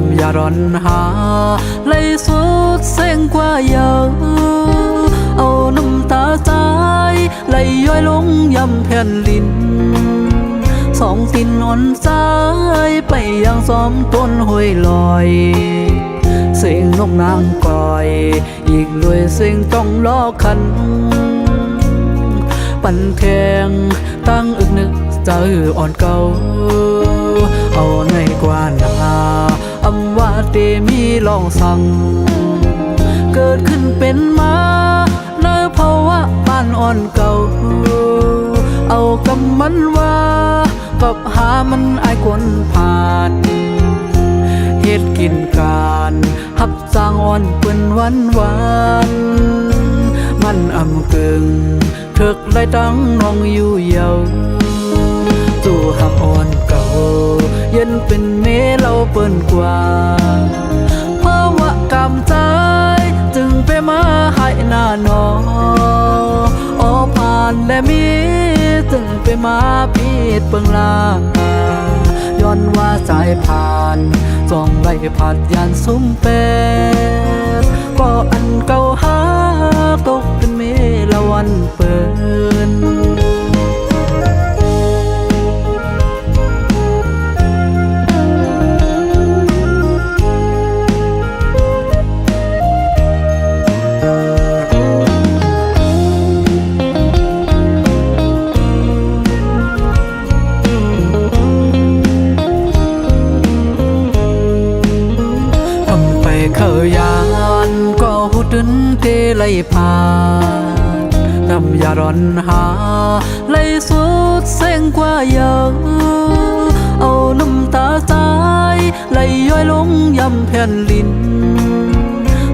ำอย่าร้อนหาไหลสุดเส้นกว่าเยอะเอาน้ำตาใจไหลย้อยลงยำแผ่นลินสองตินอ่อนใจไปยังซ้อมต้นห้วยลอยเสียงนกนางก่อยอีกด้วยเสียงต้องล้อคันปั่นแทงตั้งอึกนึกใจอ่อนเก่าเอาในกว่านาอำว่าเตมีลองสั่งเกิดขึ้นเป็นมาในภาวะบ้านอ่อนเก่าเอากำมันว่ากับหามันอายคนผ่านเฮ็ดกินการหับสร้างอ่อนเปิ้นวันมันอำกึ่งเถิกไล่ตั้งน้องอยู่เยาจู่หักอ่อนเก่าเย็นเป็นเมเราเปิ้นกว่าเพราะว่ากำใจจึงไปมาให้หน้าหนอผ่านและมีจึงไปมาพีดเปิงลาย้อนว่าสายผ่านส่องไล่ผัดยานซุ้มเป็ดก็อันเก่าหาตกเป็นเมละวันเปินยานก็หูดึนเตไล่ผ่านนำอย่าร้อนหาไหลสุดเส้นกว่าเยอะเอาน้ำตาใจไหลย้อยลงยำแผ่นลิน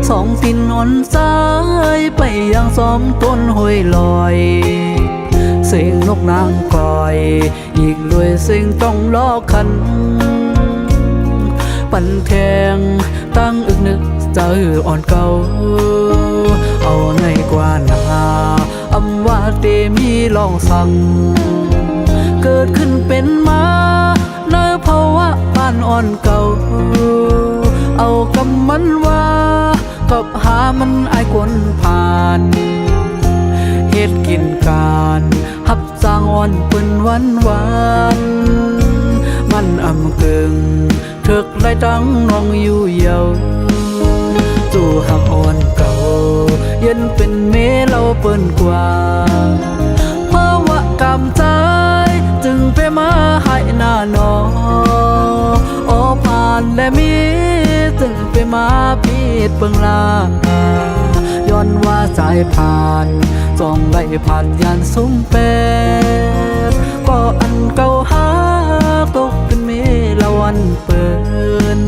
สองตินอ่อนใจไปยังซ้อมต้นห้วยลอยเสียงนกนางก่อยอีกด้วยเสียงต้องล้อคันปั่นแทงตั้งอึกนึกใจอ่อนเก่าเอาในกว่านาอำว่าเตมีลองสั่งเกิดขึ้นเป็นมาในภาวะบ้านอ่อนเก่าเอากำมันว่ากับหามันอายคนผ่านเฮ็ดกินการหับสร้างอ่อนเปิ้นวันมันอำกึ่งเถิกไล่ตั้งน้องอยู่เยาจู่หักอ่อนเก่าเย็นเป็นเมเราเปิ้นกว่าเพราะว่ากำใจจึงไปมาให้หน้าหนอผ่านและมีจึงไปมาพีดเปิงลาย้อนว่าสายผ่านส่องไล่ผ่านยานซุ้มเป็ดก็อันเก่าหาตกเป็นเมละวันเปิน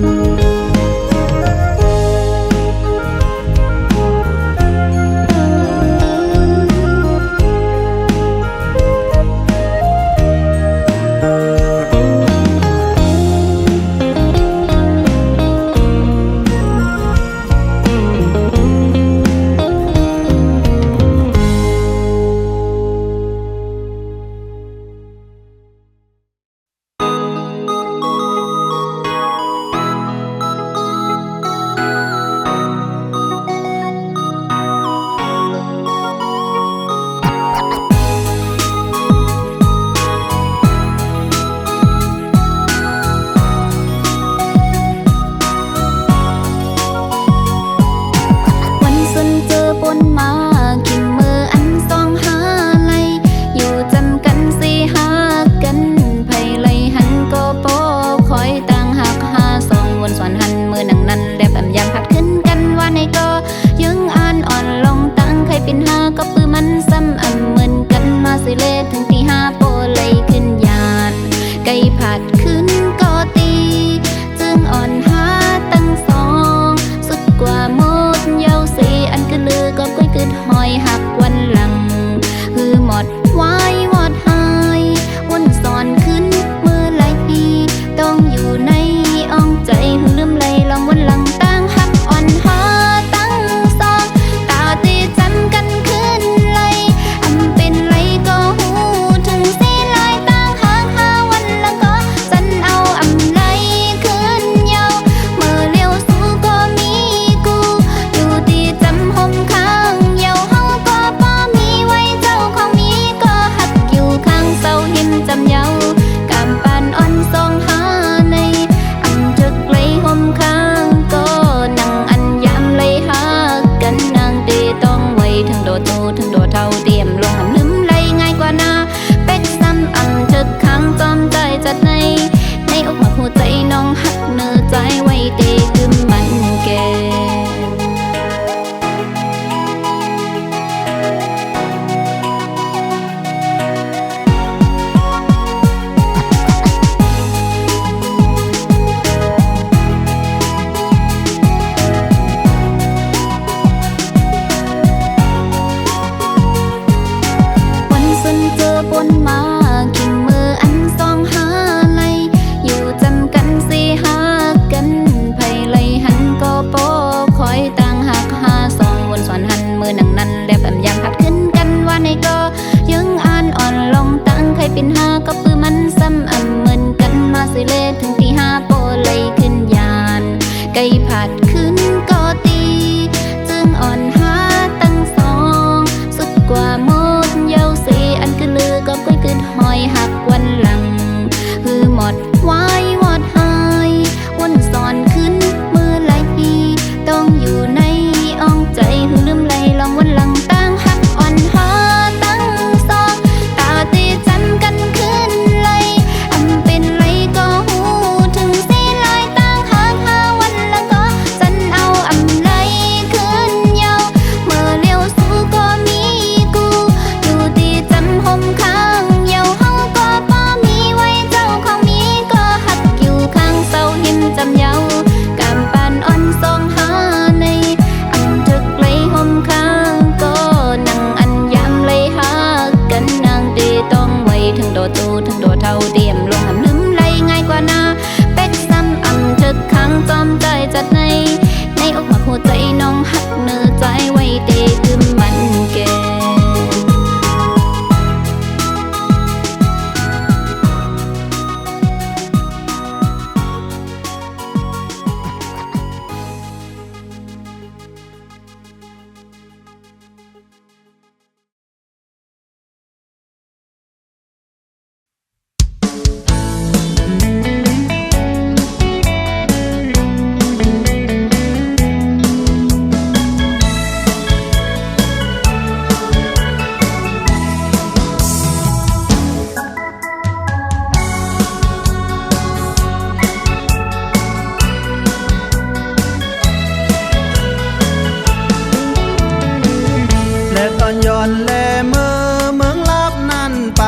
อนย้อนแลเมื่อเมืองลับนั่นไป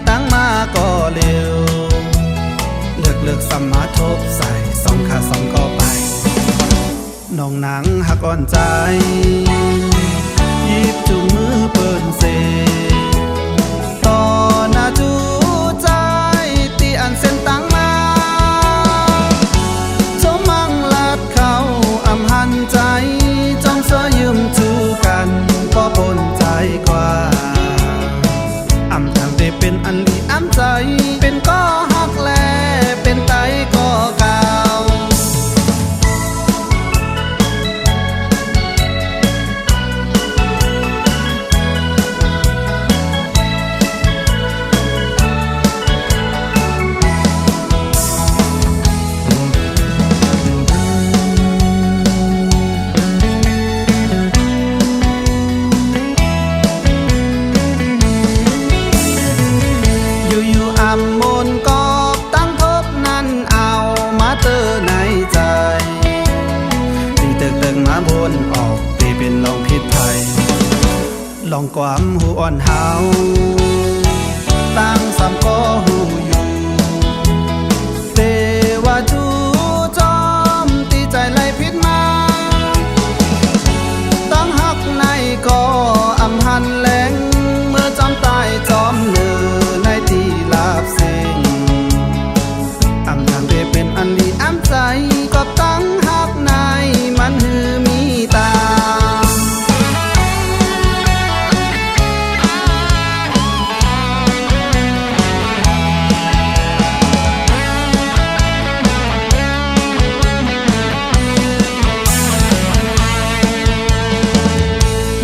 ตั้งมาก็เร็วเลือกสมาทบใส่สองขาสองก็ไปน้องหนังหักอ่อนใจยิบจูงมือเปิ้นเซต่อหน้าจูใจตีอันเส้นตั้งมาจมมังลัดเขาอำหันใจจอมเสยยืมจูกันก็ปนใจกว่าอำทางได้เป็นอันลีอำใจเป็นก็หักแลเป็นไตก็กาวอยู่ๆอำมนกอบตั้งทบนั้นเอามาเตอในใจตีตึกมาบนออกตีเป็นลองผิดไทยลองความหูอ่อนเฮาตั้งสามก็หูอยู่เตว่าจูจอมตีใจไหลผิดมาตั้งหักในก็อำหันแหลงเมื่อจอมตายจอมเนือในที่ลาบสิ่งอำทางได้เป็นอันดีอำใจก็ตั้งหักในมันหือมีตา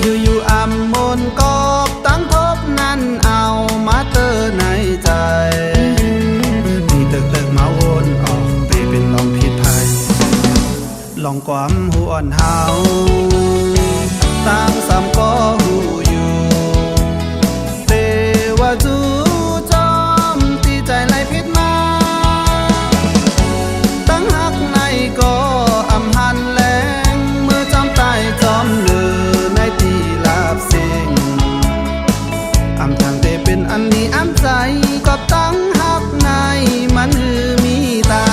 อยู่ๆอำมนกอบตั้งทบนั้นเอามาเตอในใจมีตึกมาวนออกไปเป็นลองผิดภัยลองความหูอ่อนเฮาตั้งสามก็หูอยู่เตว่าจูจอมตีใจไหลผิดมาตั้งหักในก็อำหันแหลงเมื่อจอมตายจอมเลือในที่ลาบสิ่งอำทางได้เป็นอันนี้อำใจก็ตั้งหักในมันหือมีตา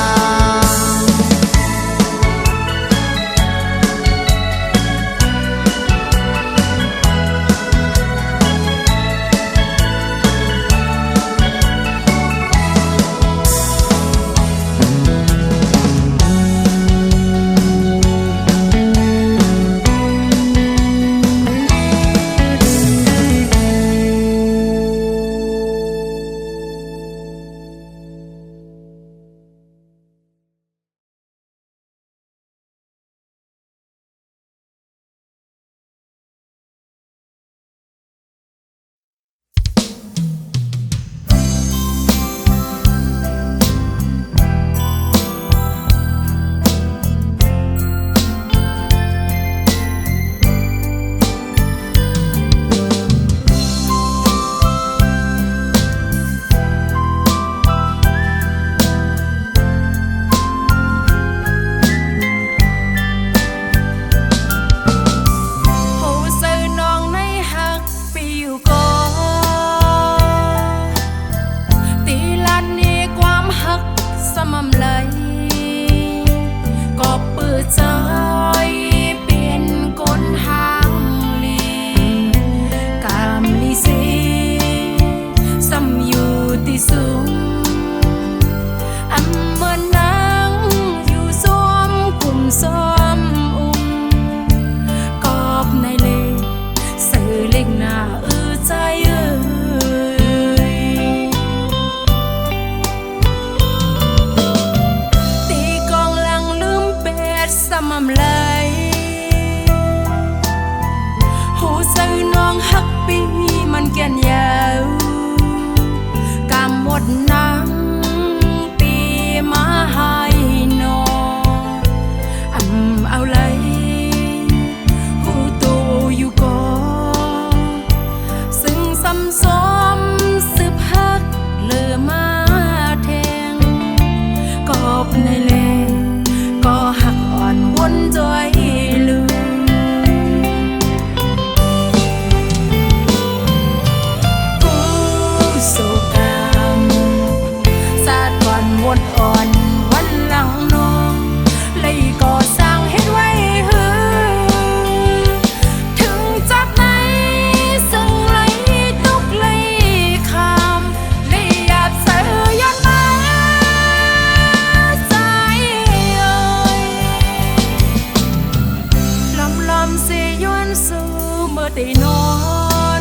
ได้นอ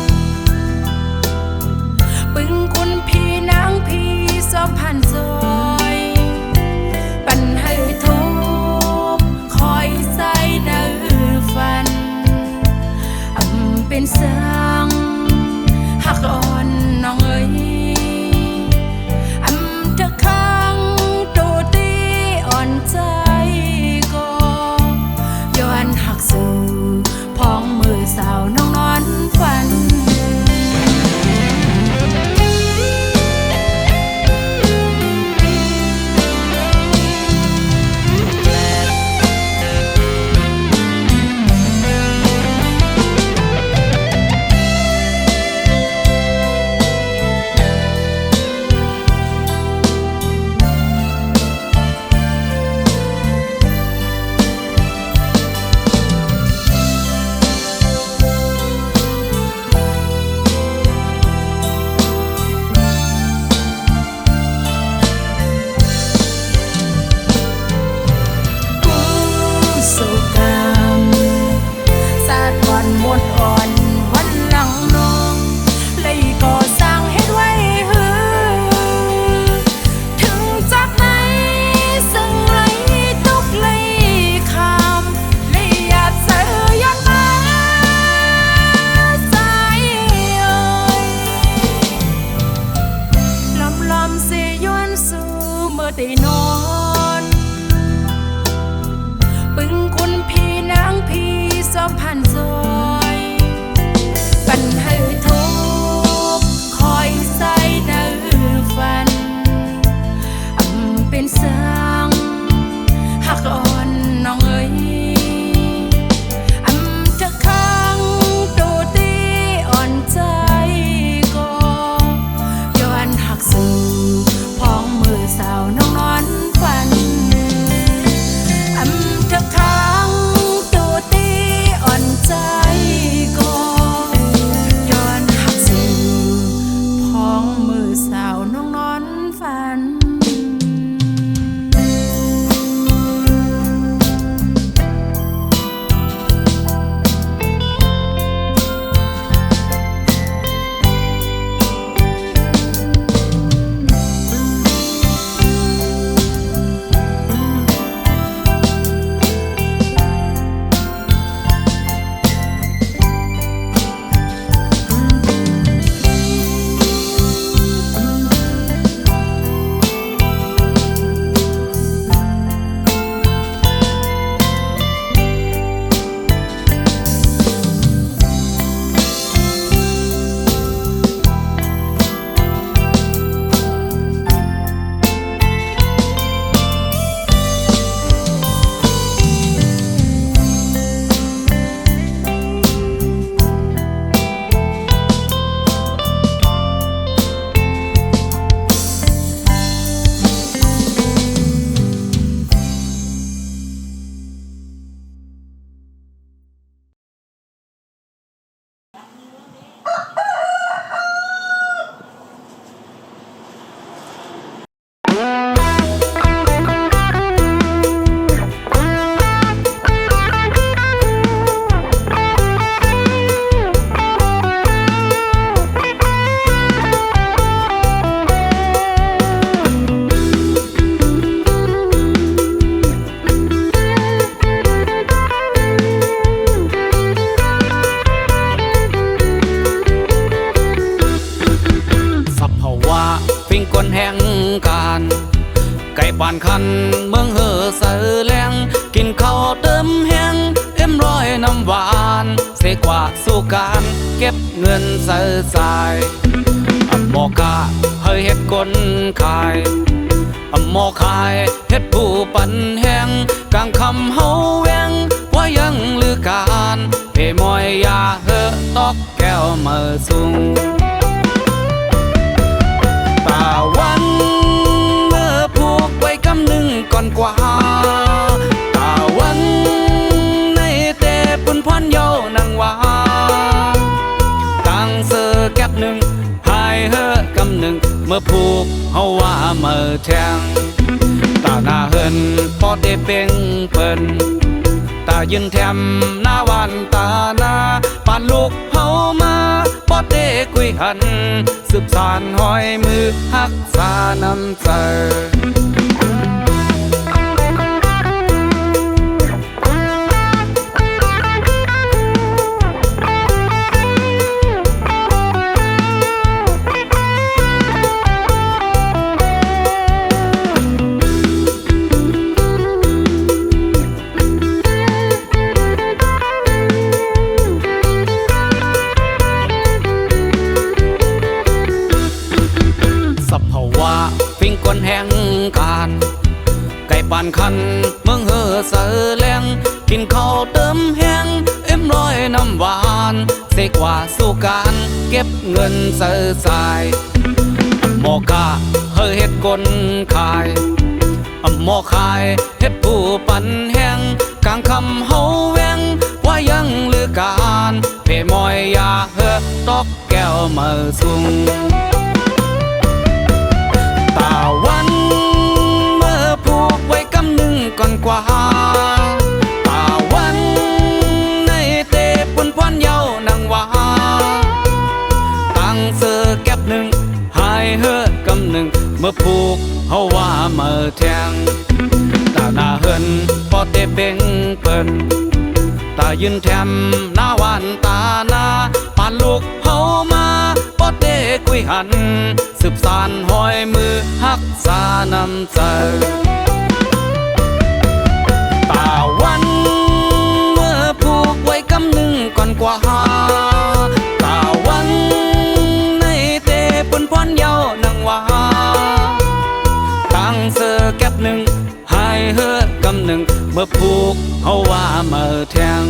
นปึงคุณพี่นางพี่สอบผ่านซอยปันให้ทุกคอยใส่เนื้อฟันเป็นเสียงหักอ่อนน้องเอ๋ยเธอข้างตัวตีอ่อนใจก็ย้อนหักสู่พองมือสาวน้องนอนฝันมดอ่อนวันหลังน้องเลยก่อสร้างให้ไว้หือถึงจากไหนซึ่งไหลตุกเลยคำเลยอยากเสือยันมาใจเอ่ยลอมเสียย้อนสู่เมื่อได้นอนปึงคุณพี่นางพี่สอบผ่านซอยปันให้ทุกคอยใส่เนื้อฟันเป็นเสียงหักอ่อนน้องเอ๋ยเธอข้างตัวตีอ่อนใจก็ย้อนหักสู่พองมือสาวน้องนอนฝันเธอข้างตัวตีอ่อนใจก็ย้อนหักสู่พองมือสาวน้องนอนฝันบ้านคันเมืองเฮอเสือแรงกินข้าวเติมแห้งเอ็มร้อยน้ำหวานเสกว่าสู่การเก็บเงินเสือสายบอกกะเฮยเฮ็ดคนขายหมอขายเฮ็ดผู้ปั่นแห้งกลางคำเฮาแวงว่ายังลือการเปมอยยาเฮอตอกแก้วมือสูงตาวันเมื่อผูกไว้กำหนึ่งก่อนกว่าตาวันในเตปุ่นพรเยาวนางว่าตั้งเสือแก็บหนึ่งหายเฮอกำหนึ่งเมื่อผูกเฮาว่าเมื่อแทงตาหน้าเฮินพอได้เป่งเปิ้นตายืนแถมหน้าวันตาหน้าปา านลูกเฮามาปอดเด้กุยหันสืบสานห้อยมือหักษาน้ำใจฟิงกวนแห่งการไก่ปานคันเมืองเฮอเสือแรงกินข้าวเติมแห้งเอ็มร้อยน้ำหวานเสกว่าสู้การเก็บเงินเสือสายหมอกาเฮอเฮ็ดกลขายหมอขายเฮ็ดผู้ปันแห้งกลางคำเฮาแวงว่ายังลือการเพมอยยาเฮอตอกแก้วมาสุงตาวันเมื่อผูกไว้กำหนึ่งก่อนกว่าตาวันในเตปุ่นพวนเยาวนางว่าตั้งเสือแก็บหนึ่งหายเฮอกำหนึ่งเมื่อผูกเฮาว่าเมื่อแทงตาหน้าเฮินพอเตเป่งเปิ้นตายืนแถมหน้าวันตาหน้าปานลูกเฮามาปอดเด้กุยหันสืบสานห้อยมือหักษาน้ำใจตาวันเมื่อผูกไว้กำหนึ่งก่อนกว่าตาวันในเตปุ่นพวนเยาวนางว่าตั้งเสือแก็บหนึ่งหายเฮอกำหนึ่งเมื่อผูกเฮาว่าเมื่อแทง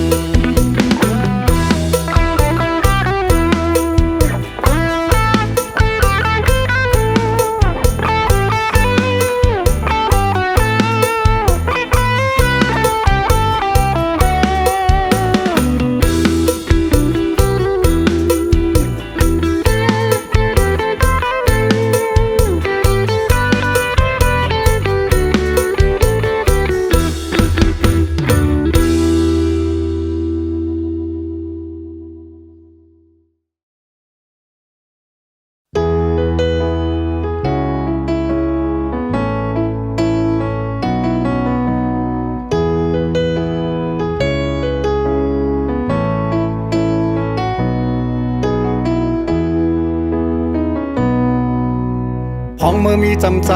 ห้องเมื่อมีจำใจ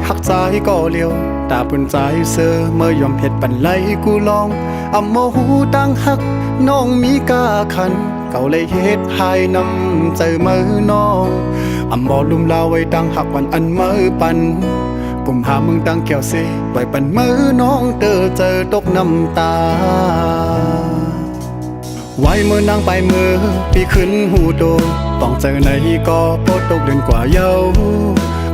หักใจก็เลียวตาปุ่นใจเสือเมื่อยอมเผ็ดปันไหลกูลองอำโมหูตั้งหักน้องมีกาขันเก่าเลยเฮ็ดหายน้ำใจมือน้องอำบ่ลุมลาไว้ตั้งหักวันอันมือปันกุมหามึงตั้งแก้วเสไว้ปันมือน้องเจอตกน้ำตาไว้มือนางไปมือปีขึ้นหูโตต้องเจอในก็โปรดตกเดือนกว่าเยา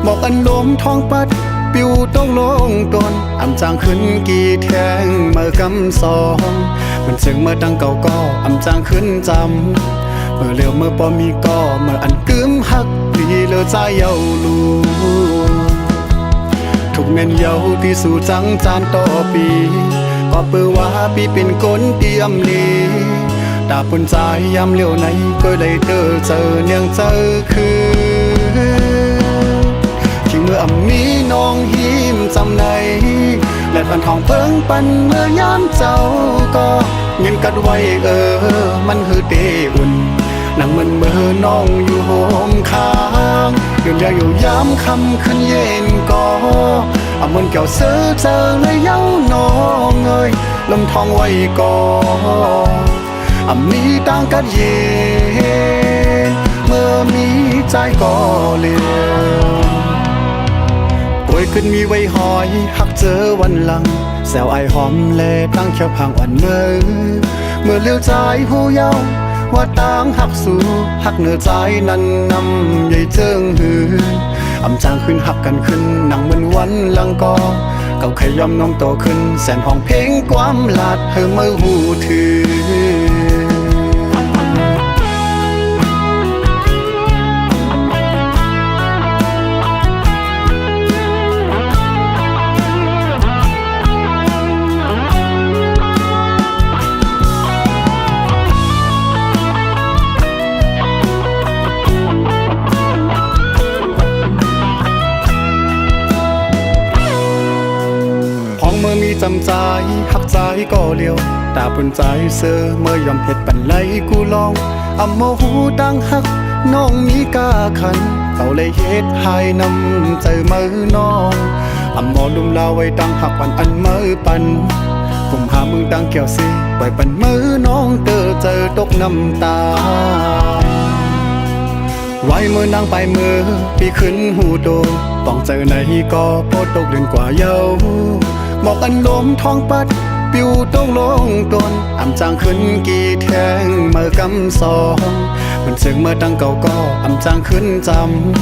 บอกอันลมท้องปัดปิวต้องลงตนอำจางขึ้นกี่แทงเมื่อกำสองมันซึ่งเมื่อตั้งเก่าก็อำจางขึ้นจำเมื่อเร็วเมื่อปอมีก็เมื่ออันกึมหักดีเลอใจเยาลูทุกแม่นเยาที่สู่จังจานต่อปีก็เปือว่าปีเป็นคนเตรียมลีตาปุ่นใจยามเลี้ยวไหนก็ได้เจอเนียงเจอคือที่เมื่ออำมีน้องหิมจำในและปันทองเพิ่งปันเมื่อยามเจ้าก็เงินกัดไว้มันคือเตอุ่นนั่งมันเมื่อน้องอยู่โฮมค้างยืนเดียวอยู่ยามคำขึ้นเย็นก็เอามันเกี่ยวเสือเจอเลยเย้าน้องเอ้ยลมทองไว้ก่อนมีตั้งกัดเย็นเมื่อมีใจก็เลี้ยวป่วยขึ้นมีไว้หอยหักเจอวันหลังแซวไอหอมแลตั้งเขียวพังอ่อนเมื่อเลี้ยวใจหูเยาว่าตั้งหักสู่หักเหนือใจนั้นนำใหญ่เจิงหืนอำจางขึ้นหักกันขึ้นนั่งเหมือนวันหลังก็เก่าใครยอมน้องโตขึ้นแสนห้องเพลงความลาดเธอเมื่อหูถือ จำใจหักใจก็เลียวตาปุ่นใจเสือเมื่อยอมเห็ดปันไหลกูลองอำโมหูดังหักน้องมีกาขันเขาเลยเฮ็ดให้นำใจมือน้องอำโมลุมลาไว้ดังหักปันอันมือปันผมหามึงดังแก้วสิไว้ปันมือน้องเจอตกน้ำตาไว้มือนางไปมือพี่ขึ้นหูโตต้องเจอในก็โพดตกเดือนกว่าเยาหมอกอันลมท้องปัดปิวต้องลงตนอ่ำจางขึ้นกี่แทงเมื่อกำสองมันเสียงเมื่อตั้งเก่าก็อ่ำจางขึ้นจ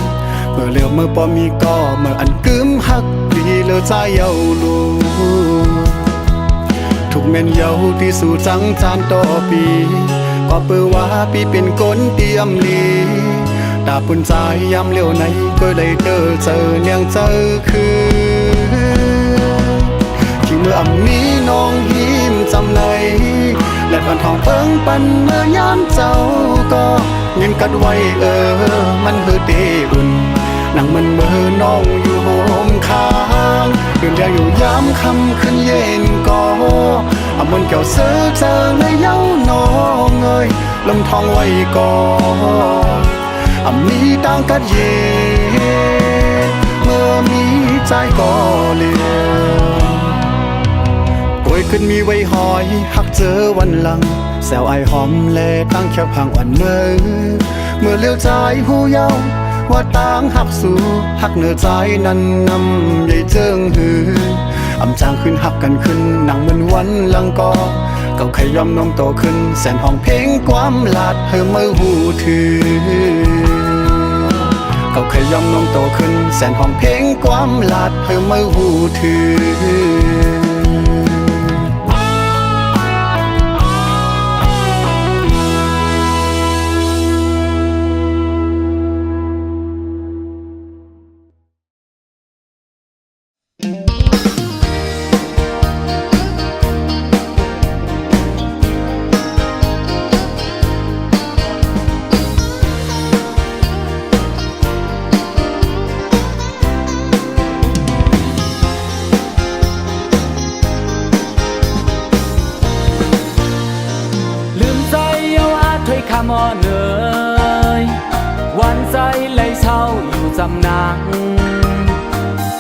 ำเมื่อเหลียวเมื่อปอมีก็เมื่ออันกึมหักดีเลือใจเยาลูทุกเม่นเยาที่สู่จังจานต่อปีก็เปือว่าปีเป็นคนเตรียมลีตาปุ่นใจยามเลี้ยวไหนก็ได้เจอเนียงเจอคือที่เมื่ออ่ำนี้น้องยิ้มจำเลยและปันทองเปิ้งปันเมื่อยามเจ้าก็เงินกัดไว้มันคือเตอุ่นนั่งมันเมื่อน้องอยู่โฮมค้างเดือนเดียวอยู่ย้ำคำขึ้นเย็นก็เอามันเกี่ยวเสือเจอเลยเย้าน้องเอ้ยลมทองไว้ก่อนอำนี้ดังกัดเย็นเมื่อมีใจก็เลียวป่วยขึ้นมีไว้หอยหักเจอวันหลังแซวไอหอมแลตั้งแค่พังอ่อนเมื่อเลี้ยวใจหูเยาว่าต่างหักสู่หักเหนือใจนั้นนำใหญ่เจิงหืออำจางขึ้นหักกันขึ้นหนังเหมือนวันหลังก็เก่าไขยอมน้องโตขึ้นแสนห้องเพลงความลาดเฮอเมื่อหูถือเก่าไขยอมน้องโตขึ้นแสนห้องเพลงความลาดเฮอเมื่อหูถือคำอ่อนเอ่ยวันใจไหลเศร้าอยู่จำนาง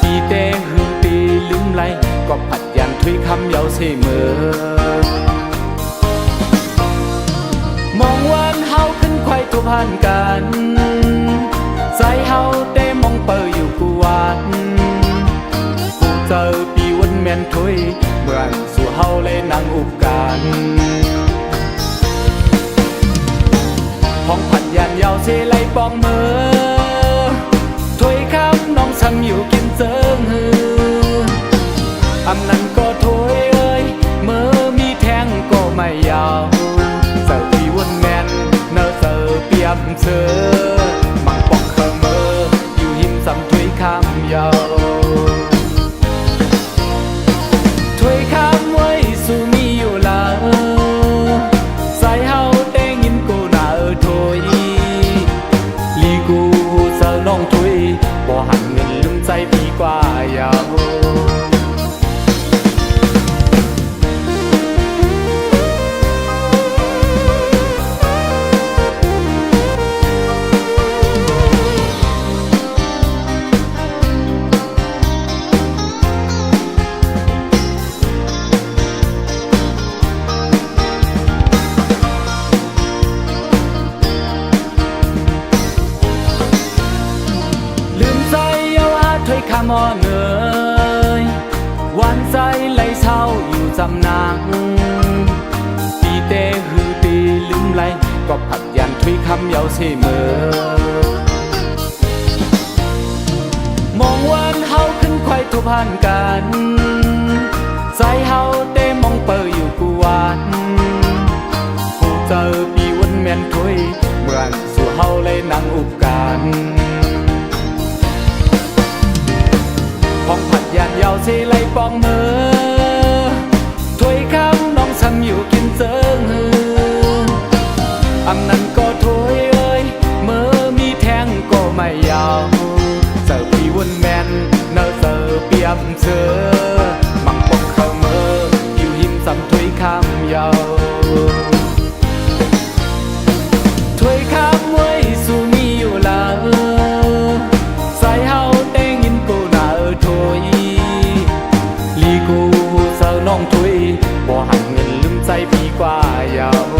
ปีเตหือปีลืมไหลก็ผัดยันถุยคำเยาเสมอมองวันเฮาขึ้นไขว้ทุพันกันใจเฮาเต้มองเปออยู่กูวันกูเจอปีวันแม่นถุยเหมือนสู่เฮาเลยนั่งอุบกันห้องผัดยันยาวเสไลปองมือถ้วยคำน้องสั่งอยู่กินเจิงหืออำนั้นก็ถ้วยเอ้ยเมื่อมีแทงก็ไม่ยาวเสิร์ฟพี่วุ่นแมนเนอเสิร์ฟเปียมเสือมังปองเคอเมออยู่หิมสำถ้วยคำยาวถ้วยคำไว้สู่มีอยู่ละใส่เฮาน้องถุยบ่หันเงินลืมใจพี่กว่ายาวคำอ่อนเอ่ยวันใจไหลเศร้าอยู่จำนางปีเตหือปีลืมไหลก็ผัดยันถุยคำเยาเสมอมองวันเฮาขึ้นไขว้ทุพันกันใจเฮาเต้มองเปออยู่กูวันกูเจอปีวันแม่นถุยเหมือนสู่เฮาเลยนั่งอุบกันห้องผัดยันยาวเสไลปองมือถ้วยคำน้องสั่งอยู่กินเจิงหืออำนั้นก็ถ้วยเอ้ยเมื่อมีแทงก็ไม่ยาวเสิร์ฟพี่วุ่นแมนเนอเสิร์ฟเปียมเสือมังปองเคอเมอ ายาว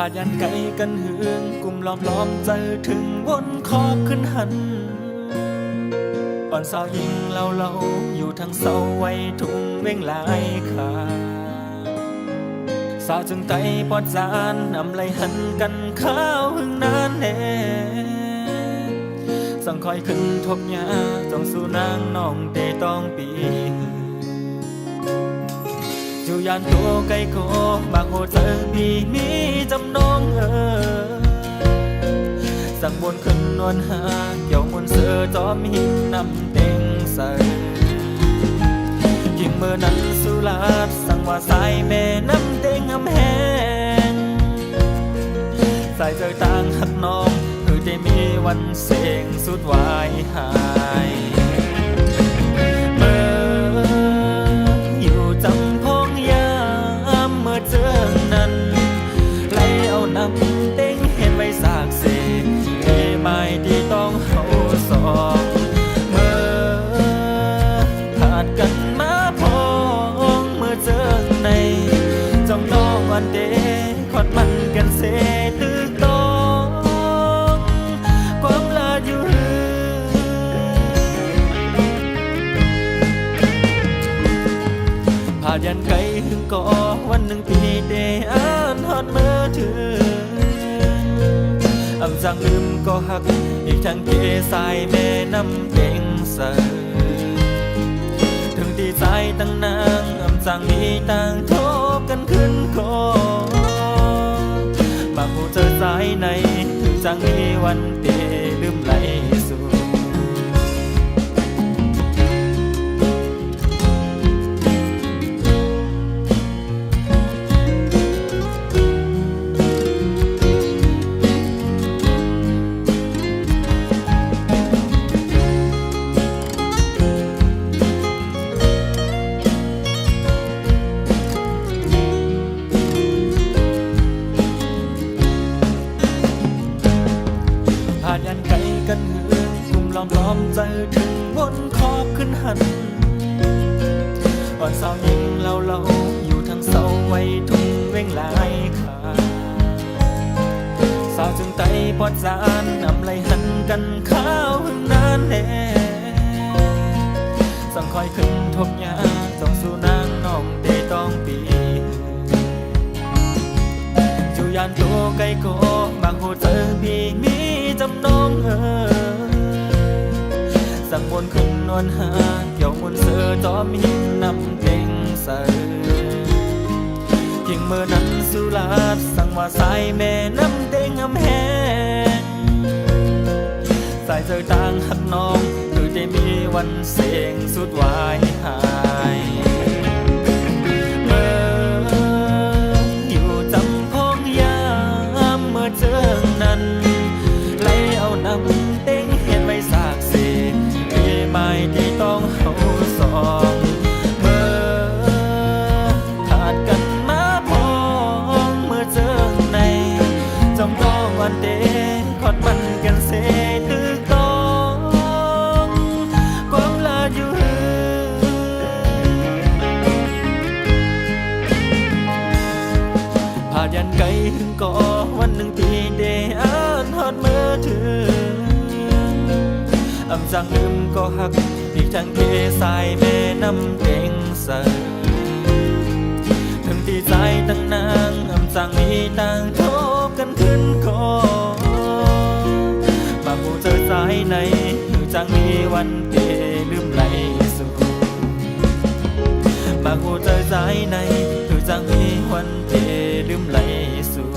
พายันไกลกันเหืองกลุ่มล้อมเจอถึงวนขอบขึ้นหันอ่อนสาวยิงเราอยู่ทางเสาไว้ทุ่งเว่งหลายขาสาวจึงไตปอดจานนำไหลหันกันข้าวหึงนานแน่สั่งคอยขึ้นทบยาจ้องสู่นางน้องเตต้องปีอยู่ยานตัวไกลโกบางโหเจอบีมีจำนองสั่งบนขึ้นนวลหาเกี่ยวมนเสือจอมหินนำเต็งใส่ยิ่งเมื่อนั้นสุลาดสั่งว่าสายแม่น้ำเต็งอำแหงสายเจอต่างหักน้องคือได้มีวันเสียงสุดวายหายจำพองยามเมื่อเจอนั้นไหลเอาน้ำเต็งเห็นไว้สากเสกเอไม้ที่ต้องเฮาสองเมื่อขาดกันมาพองเมื่อเจอในจ้องน้องวันเดขอดมันกันเสตึกต้องความลาอยู่พายันไกลถึงก่อวันหนึ่งปีเดอ่านฮอดเมื่อถึงอำจังลืมก็หักอีกทั้งเกสายแม่น้ำเต็งเสยถึงตีใจตั้งนางอำจังมีต่างทบกันขึ้นก่อบางผู้เจอสายในถึงจังมีวันเตลืมไหลสู่ยันไกลกันเหืองกลุ่มล้อมเจอถึงวนขอบขึ้นหันอ่อนสาวยิงเราอยู่ทางเสาไว้ทุ่งเว่งหลายขาสาวจึงไตปอดจานนำไหลหันกันข้าวหึงนานแน่สั่งคอยขึ้นทบยาจ้องสู่นางน้องเตต้องปีอยู่ยานตัวไกลโกบางโหเจอบีมีจำนองสั่งบนขึ้นนวลหาเกี่ยวมนเสือจอมหินนำเต็งใส่ยิ่งเมื่อนั้นสุลาดสั่งว่าสายแม่น้ำเต็งอำแหงสายเจอต่างหักน้องคือได้มีวันเสียงสุดวายหายอยู่จำพองยามเมื่อเจอนั้นไหลเอาน้ำเต็งเห็นไว้สากเสกเอไม้ที่ต้องเฮาสองเมื่อขาดกันมาพองเมื่อเจอในจำต้องวันเดขอดมันกันเสตึกต้องความลาอยู่พายันไกลถึงก่อวันหนึ่งปีเดอ่านฮอดเมื่อถึงอำจังลืมก็หักอีกทั้งเกสายแม่น้ำเต็งเสยถึงตีใจตั้งนางอำจังมีต่างทบกันขึ้นก่อบางผู้เจอสายในถึงจังมีวันเตลืมไหลสู่บางผู้เจอสายในถึงจังมีวัน วันเทลืมไหลสู่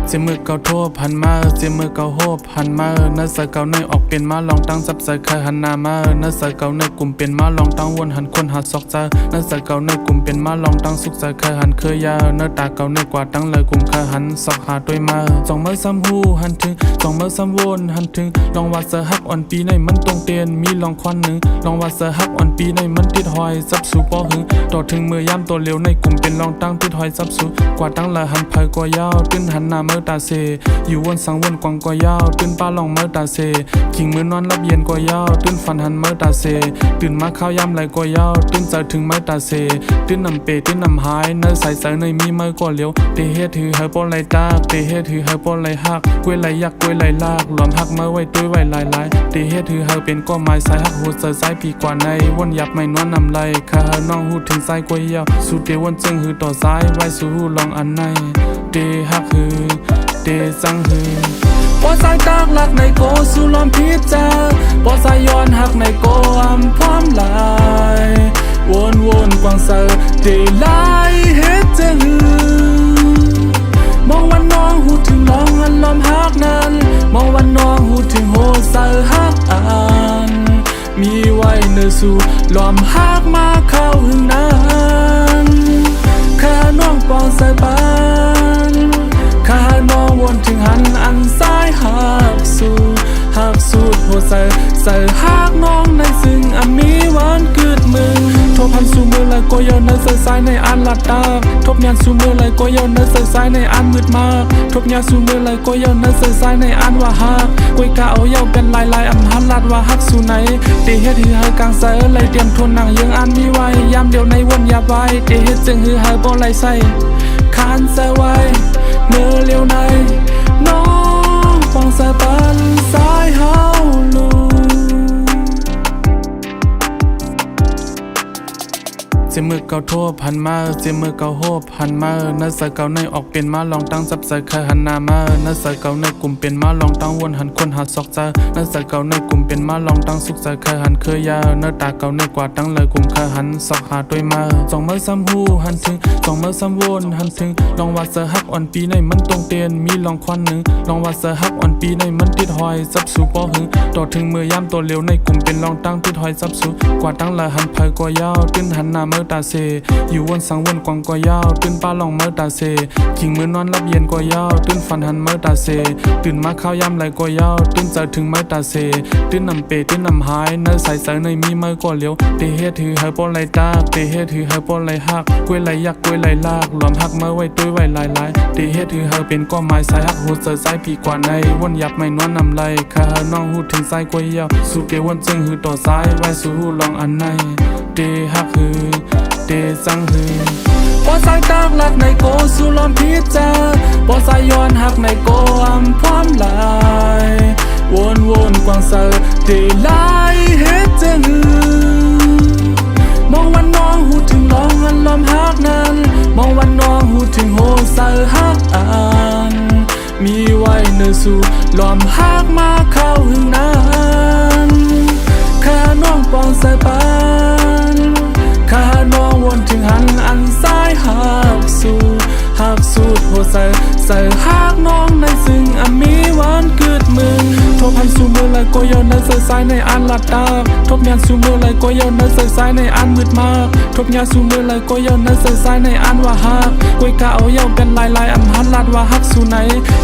เจมือเก่าโทษพันมาเจมือเก่าโหบพันมาเนื้อใส่เก่าเนยออกเป็นมาลองตั้งซับใส่เคยหันหน้ามาเนื้อใส่เก่าเนยกลุ่มเป็นมาลองตั้งวนหันคนหัดซอกเจอเนื้อใส่เก่าเนยกลุ่มเป็นมาลองตั้งสุกใส่เคยหันเคยยาเนื้อตาเก่าเนยกว่าตั้งเลยกลุ่มเคยหันซอกหาด้วยมาสองมือซ้ำหูหันถึงสองมือซ้ำวนหันถึงลองว่าเสือฮักอ่อนปีในมันตรงเตียนมีลองควันหนึ่งลองว่าเสือฮักอ่อนปีในมันติดหอยซับสู่ปอหึงต่อถึงมือย่ำตัวเร็วในกลุ่มเป็นลองตั้งติดหอยซับสู่กว่าตั้งเลยหันไผกว่ายาวตื้นหันหน้ามือตาเซอยู่วนสังวนกวางกว่ายาวตื่นป้าลองเมื่อตาเซขิงมือนอนรับเย็นกว่ายาวตื่นฝันหันเมื่อตาเซตื่นมาข้าวยำไหลกว่ายาวตื่นเจอถึงเมื่อตาเซตื่นนำเปตื่นนำหายเนื้อใสใสในมีเมื่อกว่าเลี้ยวเตเฮ็ดถือเฮาปนไหลตาเตเฮ็ดถือเฮาปนไหลหักกล้วยไหลยักกล้วยไหลลากหลอมหักเมื่อไว้ด้วยไว้หลายเตเฮ็ดถือเฮาเป็นก้อไม้สายหักหูเจอสายปีกว่าในวนยับไม่นวลนำไหลข้าเฮาน้องหูถึงสายกว่ายาวสู่เตวนจึงหือต่อสายไว้สู่หูลองอันในเตหักหือเตจังหือปอสายตากหลักในโกสู่ลอมพิจาปอสายย้อนหักในโกอำพร้อมลายวนกวางเซอเดลายเฮ็ดจะหือมองวันน้องหูถึงน้องอันลอมหักนั้นมองวันน้องหูถึงโหเซอหักอันมีไว้เนื้อสู่ลอมหักมาเข้าหึงนั้นข้าน้องปองใส่ปานข้าน้องวนถึงหันอันซ้ายหักสูดโหใส่หักน้องในซึ่งอันมีวันเกิดมึงทบพันสู่มือเลยก็ยอนในใส่สายในอันลัดตาทบยานสู่มือเลยก็ยอนในใส่สายในอันมืดมากทบยานสู่มือเลยก็ยอนในใส่สายในอันว่าหักกวยกะเอาเย้าเป็นลายอำหันลัดว่าหักสู่ไหนเตเฮ็ดหือเฮากลางใส่เลยเตรียมทนหนังยังอันมีไว้ยามเดียวในวนยาไว้เตเฮ็ดจึงหือเฮาบ่ไหลใส่คานใส่ไว้เมื่อเลี้ยวในน้องฟังสายปันสายเฮาลูเจมือเก่าโทษพันมาเจมือเก่าโหบพันมาเนื้อใส่เก่าในออกเป็นมาลองตั้งซับใส่เคยหันหน้ามาเนื้อใส่เก่าในกลุ่มเป็นมาลองตั้งวนหันคนหัดซอกเจอเนื้อใส่เก่าในกลุ่มเป็นมาลองตั้งสุกใส่เคยหันเคยยาเนื้อตาเก่าในกว่าตั้งเลยกลุ่มเคยหันซอกหาด้วยมาสองมือซ้ำหูหันถึงสองมือซ้ำวนหันถึงลองว่าเสือฮักอ่อนปีในมันตรงเตียนมีลองควันหนึ่งลองว่าเสือฮักอ่อนปีในมันติดหอยซับสู่ปอหึงต่อถึงมือย่ำตัวเร็วในกลุ่มเป็นลองตั้งติดหอยซับสู่กว่าตั้งเลยหันไผกว่ายาวตื้นหันหน้าเมื่อตาเซอยู่วนสังวนกวางกว่ายาวตื่นป้าลองเมื่อตาเซขิงมือนอนรับเย็นกว่ายาวตื่นฝันหันเมื่อตาเซตื่นมาข้าวยำไหลกว่ายาวตื่นเจอถึงเมื่อตาเซตื่นนำเปตื่นนำหายเนื้อใสใสในมีเมื่อกว่าเลี้ยวเตเฮ็ดถือเฮาปนไหลตาเตเฮ็ดถือเฮาปนไหลหักกล้วยไหลยักกล้วยไหลลากหลอมหักเมื่อไว้ด้วยไว้หลายเตเฮ็ดถือเฮาเป็นก้อไม้สายหักหูเจอสายปีกว่าในวนยับไม่นวลนำไหลข้าเฮาน้องหูถึงสายกว่ายาวสู่เกวนจึงหือต่อสายไว้สู่หูลองอันในเตหักหือเตจังหือปอสายตากหลักในโกสู่ลอมพิจาปอสายย้อนหักในโกอำพร้อมลายวนกวางเซอเดลายเฮ็ดจะหือมองวันน้องหูถึงน้องอันลอมหักนั้นมองวันน้องหูถึงโหเซอหักอันมีไว้เนื้อสู่ลอมหักมาเข้าหึงนั้นข้าน้องปองใส่ปานข้าน้องวนถึงหันอันซ้ายหักสูดโหใส่หักน้องในซึ่งอันมีวันเกิดมึงทบพันสู่มือเลยก็ยอนในใส่สายในอันลัดตาทบยานสู่มือเลยก็ยอนในใส่สายในอันมืดมากทบยานสู่มือเลยก็ยอนในใส่สายในอันว่าหักกวยกะเอาเย้าเป็นลายอำหันลัดว่าหักสู่ไหน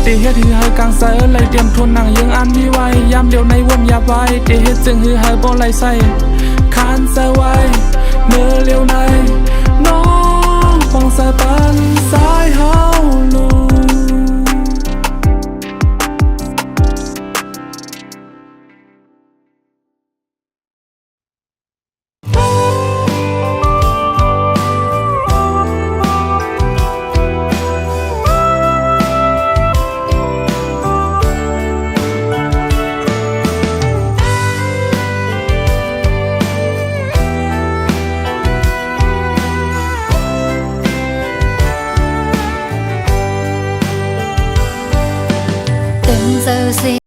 เตเฮ็ดหือเฮากลางใส่เลยเตรียมทนหนังยังอันมีไว้ยามเดียวในวนยาไว้เตเฮ็ดจึงหือเฮาบ่ไหลใส่คานใส่ไว้เมื่อเลี้ยวในน้องฟังสายปันสายเฮาลู เสี